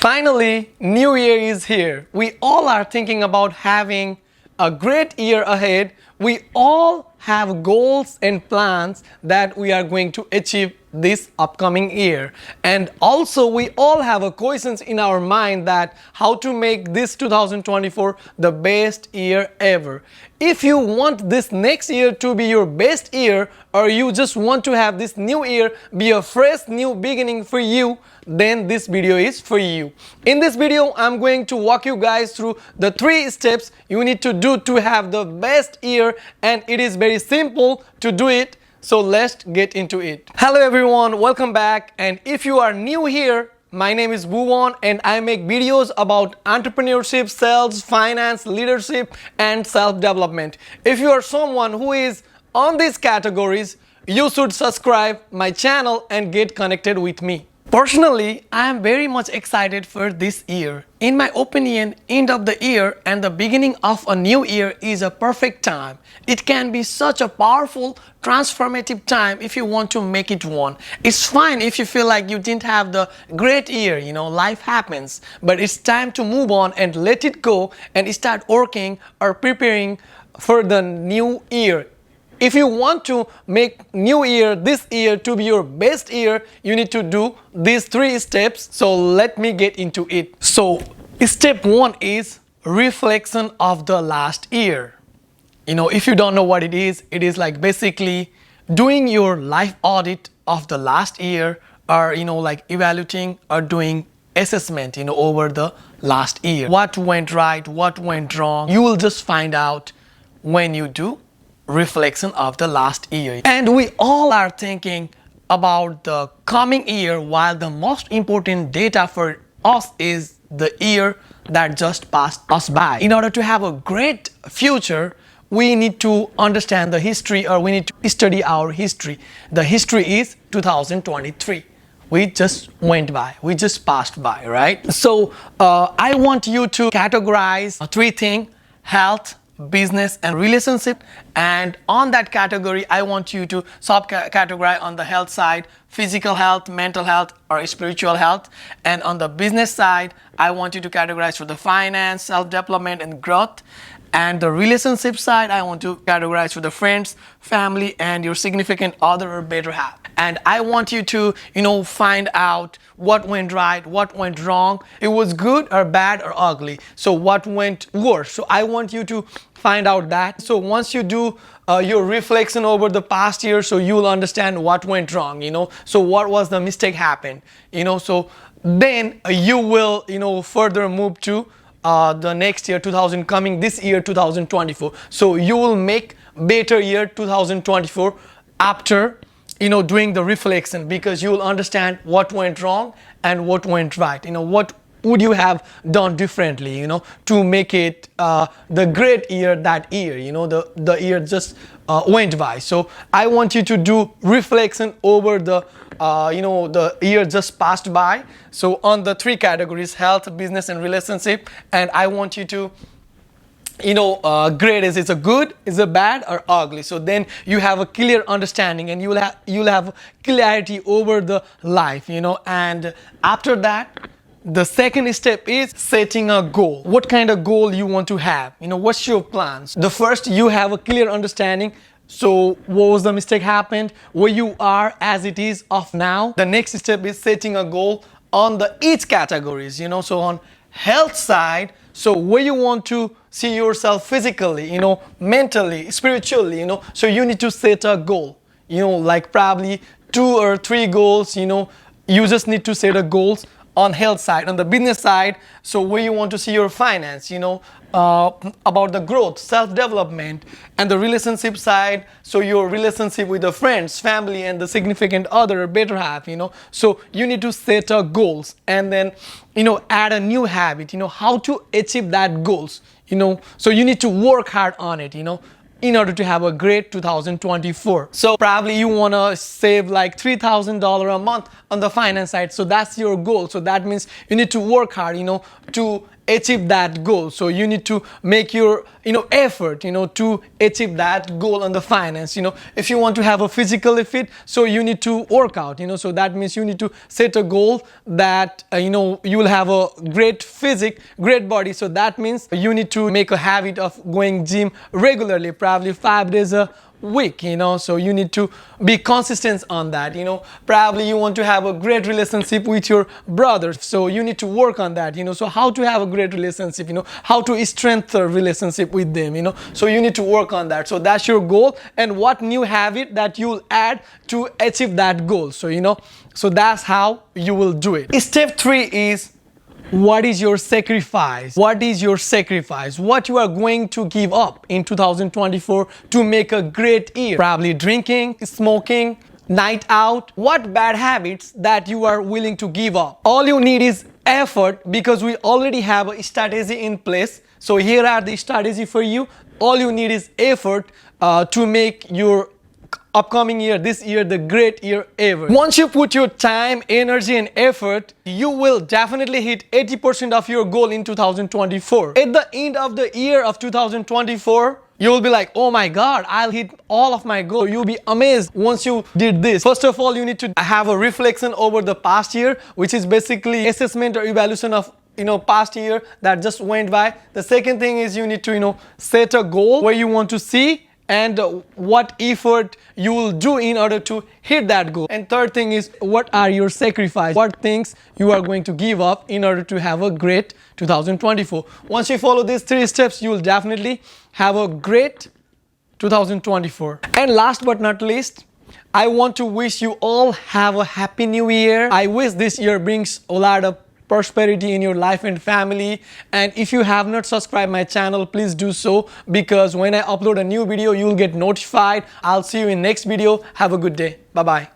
Finally, New Year is here. We all are thinking about having a great year ahead. We all have goals and plans that we are going to achieve this upcoming year. And also we all have a questions in our mind that how to make this 2024 the best year ever. If you want this next year to be your best year, or you just want to have this new year be a fresh new beginning for you, then this video is for you. In this video, I'm going to walk you guys through the 3 steps you need to do to have the best year, and it is very simple to do it. So let's get into it. Hello everyone, welcome back. And if you are new here, my name is Bhuvan and I make videos about entrepreneurship, sales, finance, leadership and self-development. If you are someone who is on these categories, you should subscribe my channel and get connected with me. Personally, I am very much excited for this year. In my opinion, end of the year and the beginning of a new year is a perfect time. It can be such a powerful, transformative time if you want to make it one. It's fine if you feel like you didn't have the great year, life happens. But it's time to move on and let it go and start working or preparing for the new year. If you want to make new year, this year to be your best year, you need to do these 3 steps. So let me get into it. So step 1 is reflection of the last year. If you don't know what it is like basically doing your life audit of the last year, or like evaluating or doing assessment over the last year. What went right, what went wrong, you will just find out when you do reflection of the last year. And we all are thinking about the coming year, while the most important data for us is the year that just passed us by. In order to have a great future, we need to understand the history, or we need to study our history. The history is 2023. We just went by, we just passed by, right? So I want you to categorize 3 things: health, business and relationship. And on that category, I want you to sub-categorize on the health side, physical health, mental health or spiritual health. And on the business side, I want you to categorize for the finance, self-development and growth. And the relationship side, I want to categorize for the friends, family and your significant other or better half. And I want you to, find out what went right, what went wrong. It was good or bad or ugly. So what went worse? So I want you to find out that. So once you do your reflection over the past year, so you will understand what went wrong, So what was the mistake happened, So then you will, further move to the next year, this year 2024. So you will make better year 2024 after doing the reflection, because you will understand what went wrong and what went right. What would you have done differently, to make it the great year that year, the year just went by. So I want you to do reflection over the the year just passed by. So on the 3 categories, health, business and relationship, and I want you to grade, is it a good, is it bad or ugly. So then you have a clear understanding and you'll have clarity over the life, and after that the second step is setting a goal. What kind of goal you want to have, what's your plans. The first, you have a clear understanding. So what was the mistake happened, where you are as it is of now. The next step is setting a goal on the each categories, so on health side, so where you want to see yourself physically, mentally, spiritually, so you need to set a goal, like probably 2 or 3 goals, you just need to set a goals on health side. On the business side, so where you want to see your finance, about the growth, self-development. And the relationship side, so your relationship with the friends, family and the significant other, better half, so you need to set a goals and then add a new habit, how to achieve that goals, so you need to work hard on it, in order to have a great 2024. So probably you want to save like $3,000 a month on the finance side. So that's your goal. So that means you need to work hard, to achieve that goal. So you need to make your effort to achieve that goal on the finance. If you want to have a physically fit, so you need to work out. So that means you need to set a goal that you will have a great physique, great body. So that means you need to make a habit of going gym regularly, probably 5 days a week. So you need to be consistent on that. Probably you want to have a great relationship with your brother, so you need to work on that. So how to have a great relationship, how to strengthen relationship with them, so you need to work on that. So that's your goal, and what new habit that you'll add to achieve that goal. So that's how you will do it. Step 3 is, what is your sacrifice? What is your sacrifice? What you are going to give up in 2024 to make a great year? Probably drinking, smoking, night out. What bad habits that you are willing to give up? All you need is effort, because we already have a strategy in place. So here are the strategy for you. All you need is effort to make your upcoming year, this year, the great year ever. Once you put your time, energy and effort, you will definitely hit 80% of your goal in 2024. At the end of the year of 2024, you will be like, oh my God, I'll hit all of my goals. You'll be amazed once you did this. First of all, you need to have a reflection over the past year, which is basically assessment or evaluation of past year that just went by. The second thing is you need to set a goal where you want to see, and what effort you will do in order to hit that goal. And third thing is, what are your sacrifices? What things you are going to give up in order to have a great 2024. Once you follow these 3 steps, you will definitely have a great 2024. And last but not least, I want to wish you all have a happy new year. I wish this year brings a lot of prosperity in your life and family. And if you have not subscribed my channel, please do so, because when I upload a new video, you will get notified. I'll see you in next video. Have a good day. Bye bye.